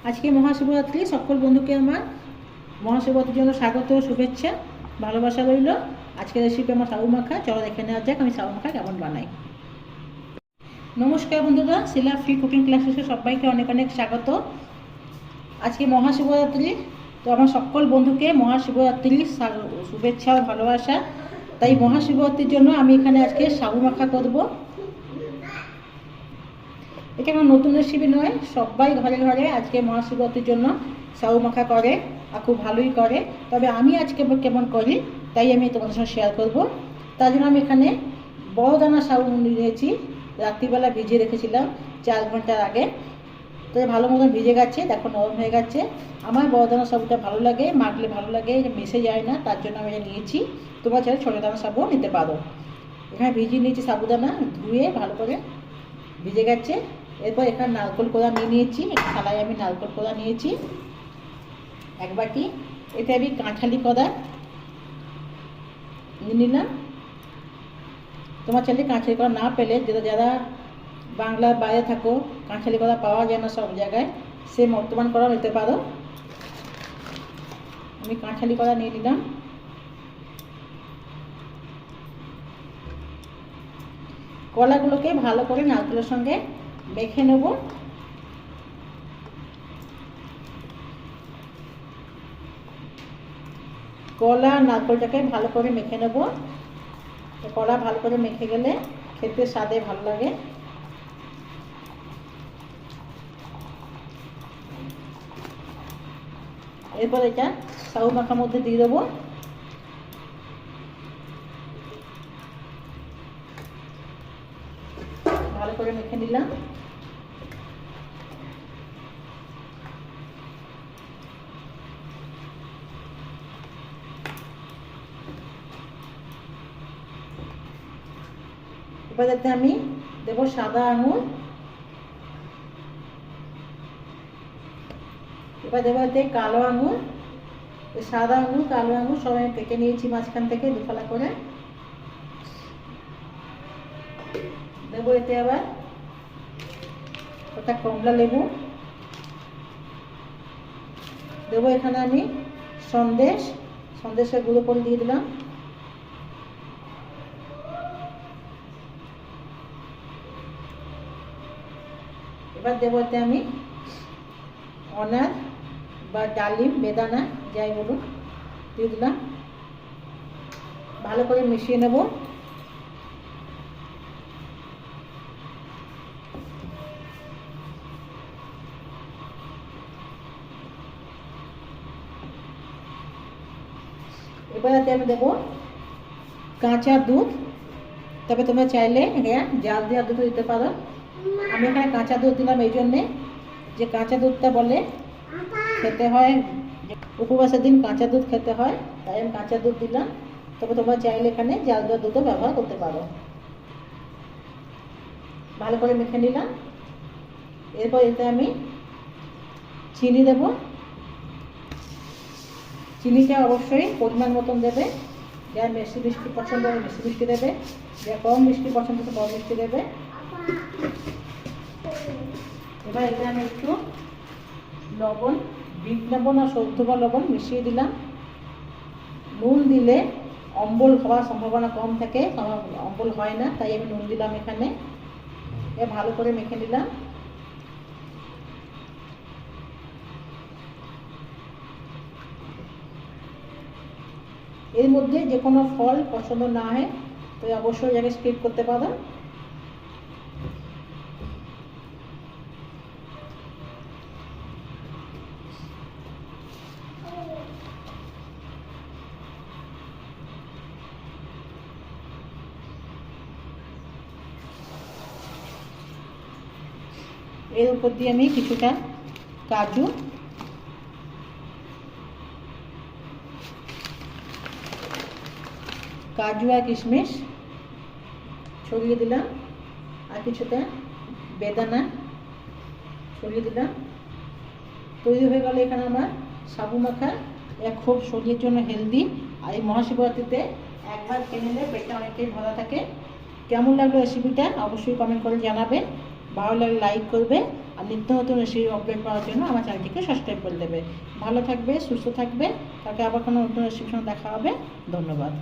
আজকে মহাশিবরাত্রি, সকল বন্ধুকে আমার মহাশিবরাত্রির জন্য স্বাগত, শুভেচ্ছা, ভালোবাসা রইল। আজকের রেসিপি আমার সাবু মাখা। চলো দেখে নেওয়া যাক আমি সাবু মাখা কেমন বানাই। নমস্কার বন্ধুরা, শিলা ফ্রি কুকিং ক্লাসে সবাইকে অনেক অনেক স্বাগত। আজকে মহাশিবরাত্রি, তো আমার সকল বন্ধুকে মহাশিবরাত্রির শুভেচ্ছা ও ভালোবাসা। তাই মহাশিবরাত্রির জন্য আমি এখানে আজকে সাবু মাখা করব। এটা আমার নতুন রেসিপি নয়, সবাই ঘরে ঘরে আজকে মহাশিবরাত্রির জন্য সাবু মাখা করে আর খুব ভালোই করে। তবে আমি আজকে কেমন করি তাই আমি তোমাদের সাথে শেয়ার করব। তার জন্য আমি এখানে বড় দানা সাবু নিয়েছি, রাত্রিবেলা ভিজিয়ে রেখেছিলাম 4 ঘন্টার আগে। তো ভালো মতন ভিজে গেছে, দেখো নরম হয়ে গেছে। আমার বড় দানা সাবুটা ভালো লাগে, মাখলে ভালো লাগে, এটা মিশে যায় না, তার জন্য আমি এটা নিয়েছি। তোমরা চাইলে ছোটো দানা সাবু নিতে পারো। এখানে ভিজিয়ে নিয়েছি সাবুদানা, ধুয়ে ভালো করে ভিজে গেছে। এরপর এখানে নারকেল কোড়া নিয়ে নিয়েছি, থালায় আমি নারকেল কোড়া নিয়েছি 1 বাটি। এতে আমি কাঁঠালি কোড়া নিয়ে নিলাম। তোমার চাইলে কাঁঠালি কোড়া না পেলে, যারা বাংলার বাইরে থাকো, কাঁঠালি কোড়া পাওয়া যায় না সব জায়গায়, সে বর্তমান কোড়া নিতে পারো। আমি কাঁঠালি কোড়া নিয়ে নিলাম। কলাগুলোকে ভালো করে নারকেলের সঙ্গে মেখে নেব। কলা নারকেলটাকে ভালো করে মেখে নেব। কলা ভালো করে মেখে গেলে খেতে স্বাদে ভালো লাগে। এরপর এটা সাবু মাখার মধ্যে দিয়ে দেবো। ভালো করে মেখে নিলাম। এবার এতে আমি দেবো সাদা আঙুর। এবার দেবো এতে কালো আঙুর। সাদা আঙুর কালো আঙুর সব আমি কেটে নিয়েছি মাঝখান থেকে দুফালা করে। দেবো এতে আবার ওটা কমলা লেবু। দেবো এখানে আমি সন্দেশের গুঁড়ো করে দিয়ে দিলাম। এবার দেবো এতে আমি অনার বা ডালিম, বেদানা যাই বলুন, দিয়ে দিলাম। ভালো করে মিশিয়ে নেব। এবারে আমি দেবো কাঁচা দুধ। তবে তোমরা চাইলে জাল দেওয়া দুধ দিতে পারো। আমি এখানে কাঁচা দুধ দিলাম এই জন্যে যে কাঁচা দুধটা বলে খেতে হয়, উপবাসের দিন কাঁচা দুধ খেতে হয়, তাই আমি কাঁচা দুধ দিলাম। তবে তোমরা চাইলে এখানে জাল দেওয়া দুধও ব্যবহার করতে পারো। ভালো করে মেখে নিলাম। এরপর এতে আমি চিনি দেব। চিনিটা অবশ্যই পরিমাণ মতন দেবে। যার বেশি মিষ্টি পছন্দ হয় বেশি মিষ্টি দেবে, যার কম মিষ্টি পছন্দ হয় কম মিষ্টি দেবে। এবার এতে আমি একটু লবণ, বিট লবণ আর সদ্য লবণ মিশিয়ে দিলাম। নুন দিলে অম্বল হওয়ার সম্ভাবনা কম থাকে, অম্বল হয় না, তাই আমি নুন দিলাম এখানে। ভালো করে মেখে নিলাম। এর মধ্যে যে কোনো ফল পছন্দ না হয় তো অবশ্যই এটাকে স্কিপ করতে পারো। এর উপর দিয়ে আমি কিছুটা কাজু আর কিশমিশ ছড়িয়ে দিলাম, আর কিছুটা বেদানা ছড়িয়ে দিলাম। তৈরি হয়ে গেল এখানে আমার সাবু মাখা। খুব শরীরের জন্য হেলদি, আর এই মহাশিবরাত্রিতে একবার খেয়ে নিলে পেটটা অনেকটাই ভরা থাকে। কেমন লাগলো রেসিপিটা অবশ্যই কমেন্ট করে জানাবে। ভালো লাগলে লাইক করবে, আর নিত্য নতুন রেসিপি আপডেট পাওয়ার জন্য আমার চ্যানেলটিকে সাবস্ক্রাইব করে দেবে। ভালো থাকবে, সুস্থ থাকবে, তাকে আবার কোনো নতুন রেসিপির সঙ্গে দেখা হবে। ধন্যবাদ।